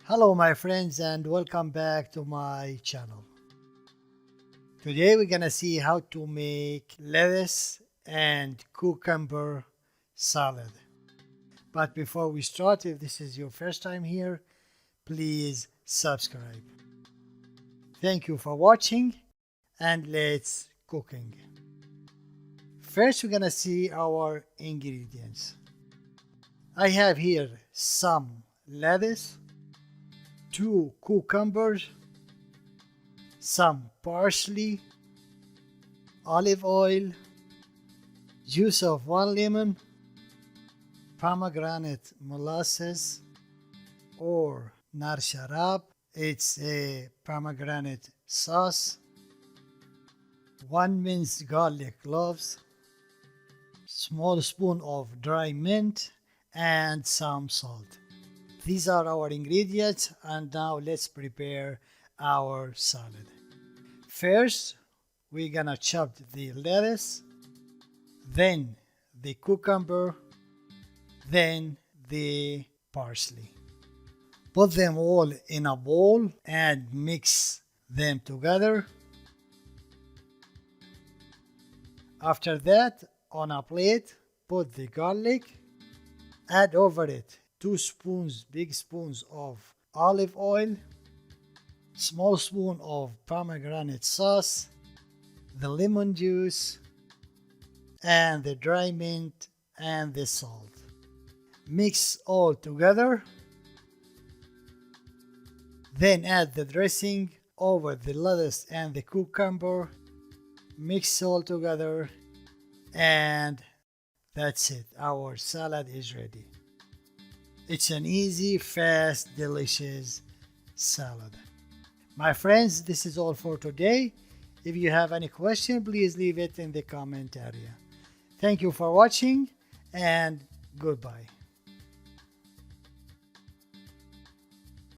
Hello my friends and welcome back to my channel. Today we're gonna see how to make lettuce and cucumber salad. But before we start, if this is your first time here, please subscribe. Thank you for watching and let's cooking. First we're gonna see our ingredients. I have here some lettuce, 2 cucumbers, some parsley, olive oil, juice of 1 lemon, pomegranate molasses or nar sharab, it's a pomegranate sauce, 1 minced garlic cloves, small spoon of dry mint, and some salt. These are our ingredients, and now let's prepare our salad. First, we're gonna chop the lettuce, then the cucumber, then the parsley. Put them all in a bowl and mix them together. After that, on a plate, put the garlic, add over it 2 big spoons of olive oil, small spoon of pomegranate sauce, the lemon juice, and the dry mint and the salt. Mix all together. Then add the dressing over the lettuce and the cucumber. Mix all together, and that's it. Our salad is ready. It's an easy, fast, delicious salad. My friends, this is all for today. If you have any question, please leave it in the comment area. Thank you for watching and goodbye.